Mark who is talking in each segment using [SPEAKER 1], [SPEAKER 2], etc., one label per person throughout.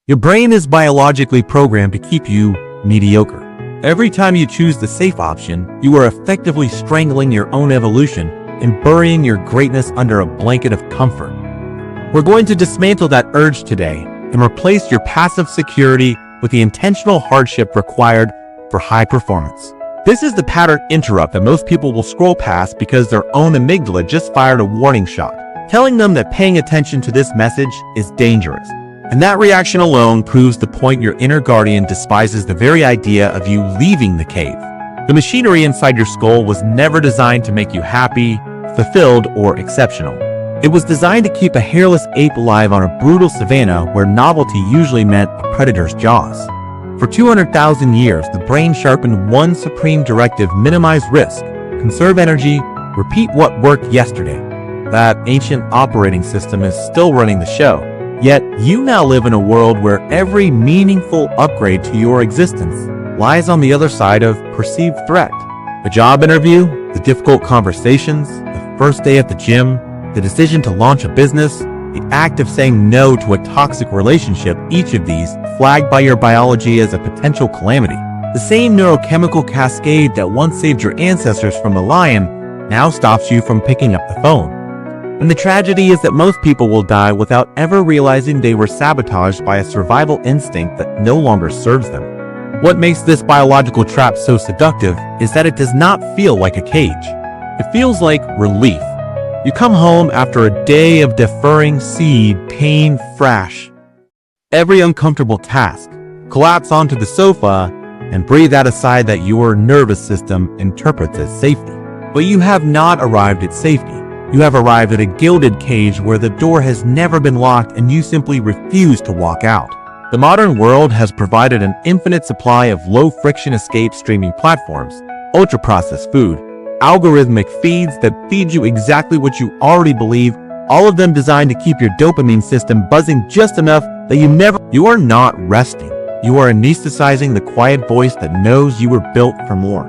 [SPEAKER 1] Your brain is biologically programmed to keep you mediocre. Every time you choose the safe option, you are effectively strangling your own evolution and burying your greatness under a blanket of comfort. We're going to dismantle that urge today and replace your passive security with the intentional hardship required for high performance. This is the pattern interrupt that most people will scroll past because their own amygdala just fired a warning shot, telling them that paying attention to this message is dangerous. And that reaction alone proves the point your inner guardian despises the very idea of you leaving the cave. The machinery inside your skull was never designed to make you happy, fulfilled, or exceptional. It was designed to keep a hairless ape alive on a brutal savanna where novelty usually meant a predator's jaws. For 200,000 years, the brain sharpened one supreme directive: minimize risk, conserve energy, repeat what worked yesterday. That ancient operating system is still running the show. Yet, you now live in a world where every meaningful upgrade to your existence lies on the other side of perceived threat. The job interview, the difficult conversations, the first day at the gym, the decision to launch a business, the act of saying no to a toxic relationship, each of these flagged by your biology as a potential calamity. The same neurochemical cascade that once saved your ancestors from a lion now stops you from picking up the phone. And the tragedy is that most people will die without ever realizing they were sabotaged by a survival instinct that no longer serves them. What makes this biological trap so seductive is that it does not feel like a cage. It feels like relief. You come home after a day of deferring seed, pain, thrash. Every uncomfortable task, collapse onto the sofa, and breathe out a sigh that your nervous system interprets as safety. But you have not arrived at safety. You have arrived at a gilded cage where the door has never been locked and you simply refuse to walk out. The modern world has provided an infinite supply of low-friction escape streaming platforms, ultra-processed food, algorithmic feeds that feed you exactly what you already believe, all of them designed to keep your dopamine system buzzing just enough that you are not resting. You are anesthetizing the quiet voice that knows you were built for more.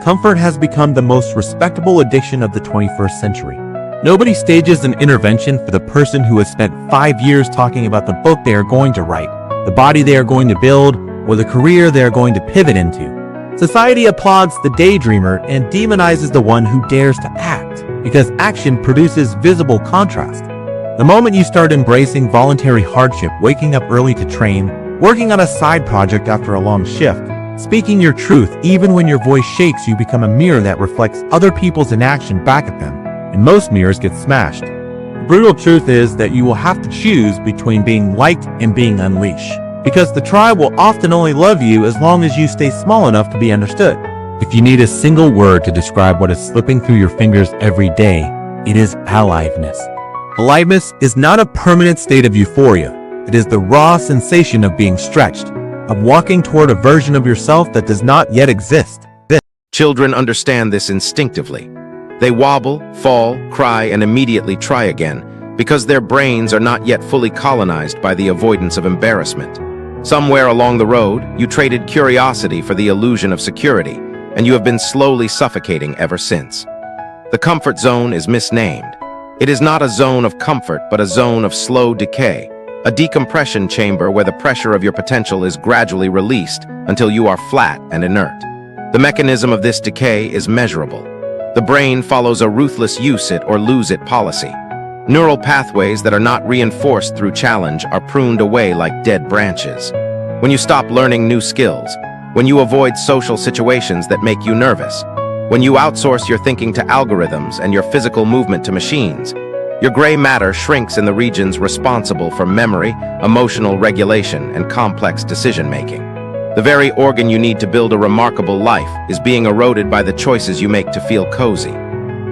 [SPEAKER 1] Comfort has become the most respectable addiction of the 21st century. Nobody stages an intervention for the person who has spent 5 years talking about the book they are going to write, the body they are going to build, or the career they are going to pivot into. Society applauds the daydreamer and demonizes the one who dares to act, because action produces visible contrast. The moment you start embracing voluntary hardship, waking up early to train, working on a side project after a long shift, speaking your truth even when your voice shakes, you become a mirror that reflects other people's inaction back at them. And most mirrors get smashed. The brutal truth is that you will have to choose between being liked and being unleashed, because the tribe will often only love you as long as you stay small enough to be understood. If you need a single word to describe what is slipping through your fingers every day, it is aliveness. Aliveness is not a permanent state of euphoria. It is the raw sensation of being stretched, of walking toward a version of yourself that does not yet exist.
[SPEAKER 2] Children understand this instinctively. They wobble, fall, cry, and immediately try again because their brains are not yet fully colonized by the avoidance of embarrassment. Somewhere along the road, you traded curiosity for the illusion of security, and you have been slowly suffocating ever since. The comfort zone is misnamed. It is not a zone of comfort, but a zone of slow decay, a decompression chamber where the pressure of your potential is gradually released until you are flat and inert. The mechanism of this decay is measurable. The brain follows a ruthless use it or lose it policy. Neural pathways that are not reinforced through challenge are pruned away like dead branches. When you stop learning new skills, when you avoid social situations that make you nervous, when you outsource your thinking to algorithms and your physical movement to machines, your gray matter shrinks in the regions responsible for memory, emotional regulation, and complex decision-making. The very organ you need to build a remarkable life is being eroded by the choices you make to feel cozy.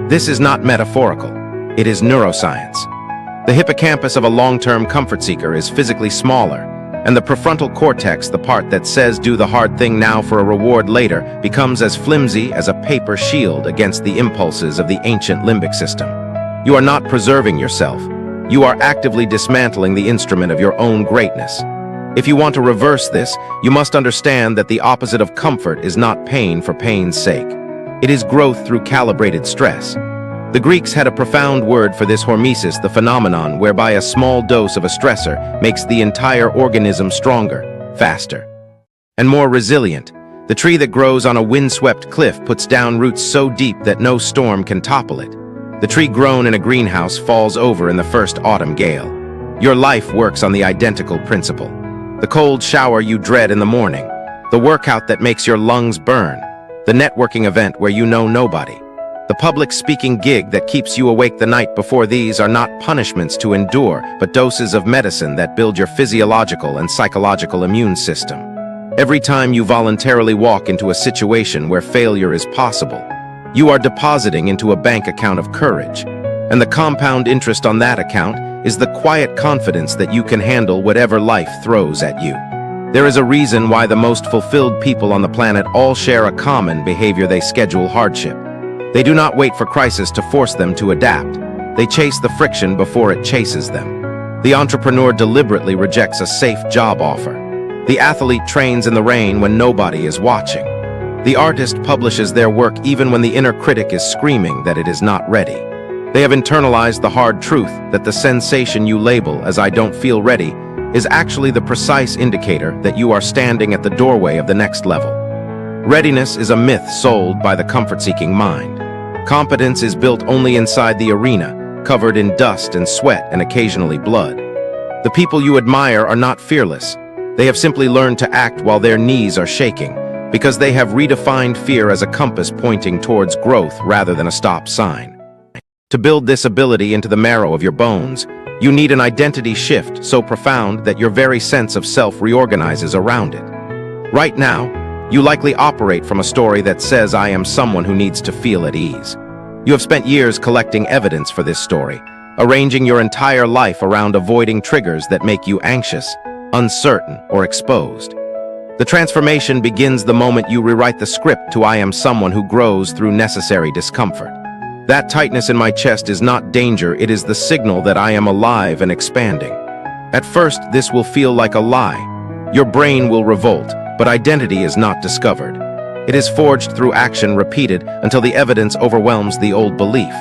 [SPEAKER 2] This is not metaphorical. It is neuroscience. The hippocampus of a long-term comfort seeker is physically smaller, and the prefrontal cortex, the part that says do the hard thing now for a reward later, becomes as flimsy as a paper shield against the impulses of the ancient limbic system. You are not preserving yourself. You are actively dismantling the instrument of your own greatness. If you want to reverse this, you must understand that the opposite of comfort is not pain for pain's sake. It is growth through calibrated stress. The Greeks had a profound word for this hormesis, the phenomenon whereby a small dose of a stressor makes the entire organism stronger, faster, and more resilient. The tree that grows on a windswept cliff puts down roots so deep that no storm can topple it. The tree grown in a greenhouse falls over in the first autumn gale. Your life works on the identical principle. The cold shower you dread in the morning, the workout that makes your lungs burn, the networking event where you know nobody, the public speaking gig that keeps you awake the night before. These are not punishments to endure, but doses of medicine that build your physiological and psychological immune system. Every time you voluntarily walk into a situation where failure is possible, you are depositing into a bank account of courage, and the compound interest on that account is the quiet confidence that you can handle whatever life throws at you. There is a reason why the most fulfilled people on the planet all share a common behavior: they schedule hardship. They do not wait for crisis to force them to adapt. They chase the friction before it chases them. The entrepreneur deliberately rejects a safe job offer. The athlete trains in the rain when nobody is watching. The artist publishes their work even when the inner critic is screaming that it is not ready. They have internalized the hard truth that the sensation you label as "I don't feel ready" is actually the precise indicator that you are standing at the doorway of the next level. Readiness is a myth sold by the comfort-seeking mind. Competence is built only inside the arena, covered in dust and sweat and occasionally blood. The people you admire are not fearless. They have simply learned to act while their knees are shaking, because they have redefined fear as a compass pointing towards growth rather than a stop sign. To build this ability into the marrow of your bones, you need an identity shift so profound that your very sense of self reorganizes around it. Right now, you likely operate from a story that says, "I am someone who needs to feel at ease." You have spent years collecting evidence for this story, arranging your entire life around avoiding triggers that make you anxious, uncertain, or exposed. The transformation begins the moment you rewrite the script to "I am someone who grows through necessary discomfort." That tightness in my chest is not danger, it is the signal that I am alive and expanding. At first, this will feel like a lie. Your brain will revolt, but identity is not discovered. It is forged through action repeated until the evidence overwhelms the old belief.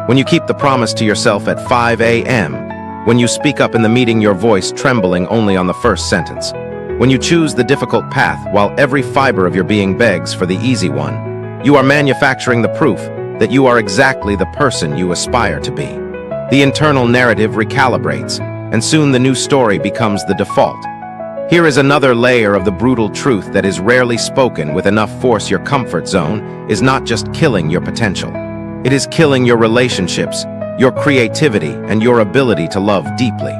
[SPEAKER 2] When you keep the promise to yourself at 5 a.m., when you speak up in the meeting, your voice trembling only on the first sentence, when you choose the difficult path while every fiber of your being begs for the easy one, you are manufacturing the proof that you are exactly the person you aspire to be. The internal narrative recalibrates, and soon the new story becomes the default. Here is another layer of the brutal truth that is rarely spoken with enough force: your comfort zone is not just killing your potential. It is killing your relationships, your creativity, and your ability to love deeply.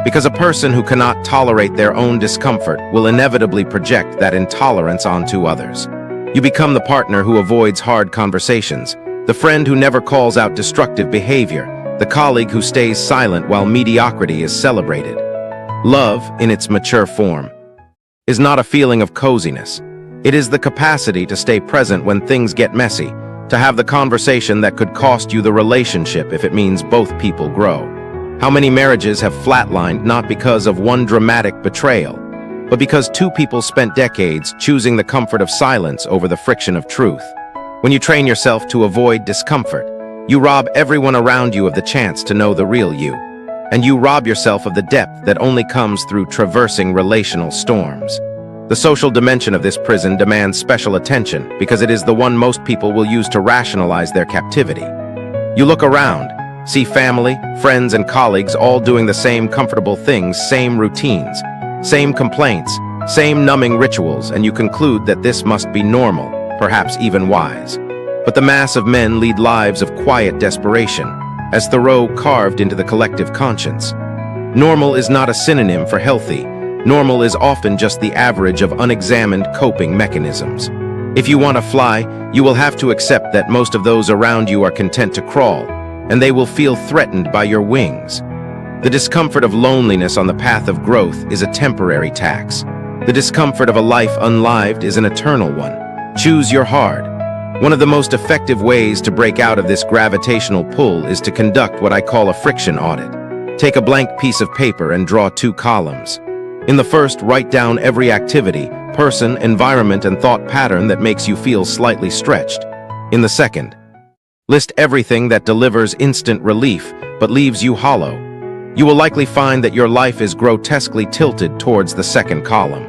[SPEAKER 2] Because a person who cannot tolerate their own discomfort will inevitably project that intolerance onto others. You become the partner who avoids hard conversations, the friend who never calls out destructive behavior, the colleague who stays silent while mediocrity is celebrated. Love, in its mature form, is not a feeling of coziness. It is the capacity to stay present when things get messy, to have the conversation that could cost you the relationship if it means both people grow. How many marriages have flatlined not because of one dramatic betrayal, but because two people spent decades choosing the comfort of silence over the friction of truth? When you train yourself to avoid discomfort, you rob everyone around you of the chance to know the real you. And you rob yourself of the depth that only comes through traversing relational storms. The social dimension of this prison demands special attention because it is the one most people will use to rationalize their captivity. You look around, see family, friends, and colleagues all doing the same comfortable things, same routines, same complaints, same numbing rituals, and you conclude that this must be normal, perhaps even wise. But the mass of men lead lives of quiet desperation, as Thoreau carved into the collective conscience. Normal is not a synonym for healthy. Normal is often just the average of unexamined coping mechanisms. If you want to fly, you will have to accept that most of those around you are content to crawl, and they will feel threatened by your wings. The discomfort of loneliness on the path of growth is a temporary tax. The discomfort of a life unlived is an eternal one. Choose your hard. One of the most effective ways to break out of this gravitational pull is to conduct what I call a friction audit. Take a blank piece of paper and draw 2 columns. In the first, write down every activity, person, environment, and thought pattern that makes you feel slightly stretched. In the second, List everything that delivers instant relief but leaves you hollow. You will likely find that your life is grotesquely tilted towards the second column.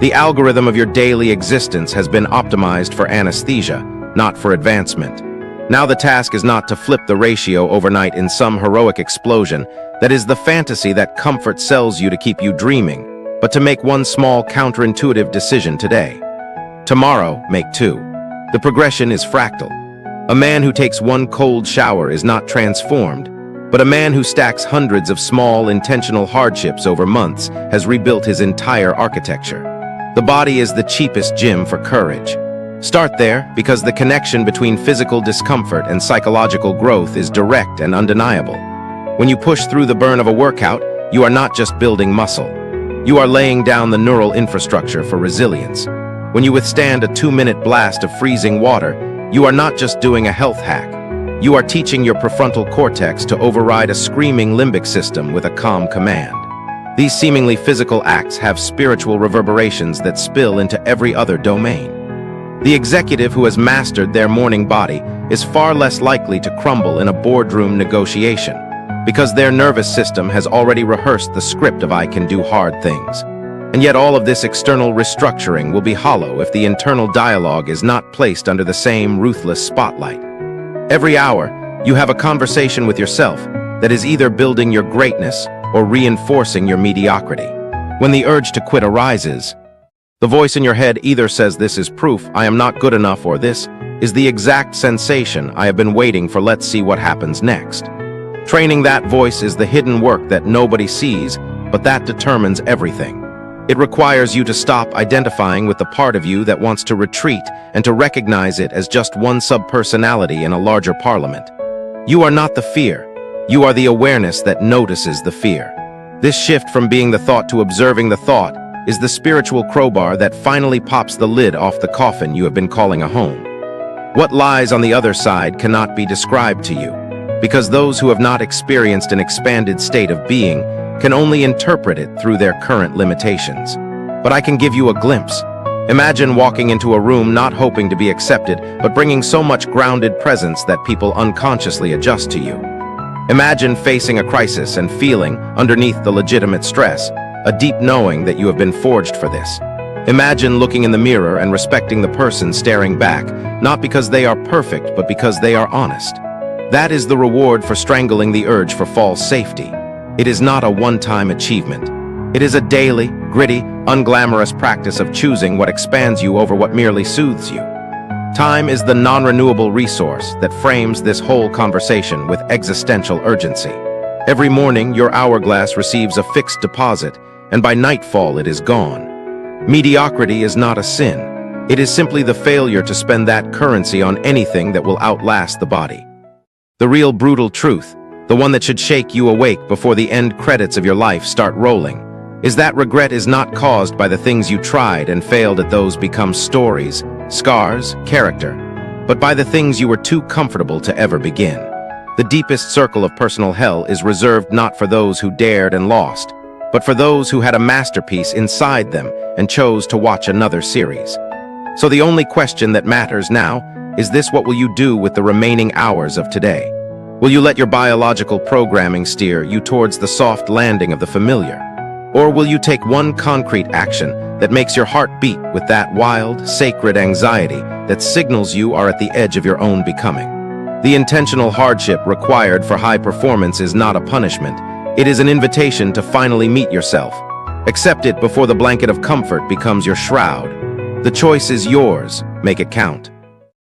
[SPEAKER 2] The algorithm of your daily existence has been optimized for anesthesia, not for advancement. Now the task is not to flip the ratio overnight in some heroic explosion that is the fantasy that comfort sells you to keep you dreaming, but to make one small counterintuitive decision today. Tomorrow, make two. The progression is fractal. A man who takes one cold shower is not transformed, but a man who stacks hundreds of small, intentional hardships over months has rebuilt his entire architecture. The body is the cheapest gym for courage. Start there because the connection between physical discomfort and psychological growth is direct and undeniable. When you push through the burn of a workout, you are not just building muscle. You are laying down the neural infrastructure for resilience. When you withstand a 2-minute blast of freezing water, you are not just doing a health hack. You are teaching your prefrontal cortex to override a screaming limbic system with a calm command. These seemingly physical acts have spiritual reverberations that spill into every other domain. The executive who has mastered their morning body is far less likely to crumble in a boardroom negotiation because their nervous system has already rehearsed the script of "I can do hard things." And yet all of this external restructuring will be hollow if the internal dialogue is not placed under the same ruthless spotlight. Every hour, you have a conversation with yourself that is either building your greatness or reinforcing your mediocrity. When the urge to quit arises, the voice in your head either says "this is proof I am not good enough" or "this is the exact sensation I have been waiting for, let's see what happens next." Training that voice is the hidden work that nobody sees, but that determines everything. It requires you to stop identifying with the part of you that wants to retreat and to recognize it as just one subpersonality in a larger parliament. You are not the fear. You are the awareness that notices the fear. This shift from being the thought to observing the thought is the spiritual crowbar that finally pops the lid off the coffin you have been calling a home. What lies on the other side cannot be described to you, because those who have not experienced an expanded state of being can only interpret it through their current limitations. But I can give you a glimpse. Imagine walking into a room not hoping to be accepted, but bringing so much grounded presence that people unconsciously adjust to you. Imagine facing a crisis and feeling, underneath the legitimate stress, a deep knowing that you have been forged for this. Imagine looking in the mirror and respecting the person staring back, not because they are perfect, but because they are honest. That is the reward for strangling the urge for false safety. It is not a one-time achievement. It is a daily, gritty, unglamorous practice of choosing what expands you over what merely soothes you. Time is the non-renewable resource that frames this whole conversation with existential urgency. Every morning, your hourglass receives a fixed deposit, and by nightfall it is gone. Mediocrity is not a sin. It is simply the failure to spend that currency on anything that will outlast the body. The real brutal truth, the one that should shake you awake before the end credits of your life start rolling, is that regret is not caused by the things you tried and failed at. Those become stories, scars, character, but by the things you were too comfortable to ever begin. The deepest circle of personal hell is reserved not for those who dared and lost, but for those who had a masterpiece inside them and chose to watch another series. So the only question that matters now is this: what will you do with the remaining hours of today? Will you let your biological programming steer you towards the soft landing of the familiar? Or will you take one concrete action that makes your heart beat with that wild, sacred anxiety that signals you are at the edge of your own becoming? The intentional hardship required for high performance is not a punishment. It is an invitation to finally meet yourself. Accept it before the blanket of comfort becomes your shroud. The choice is yours. Make it count.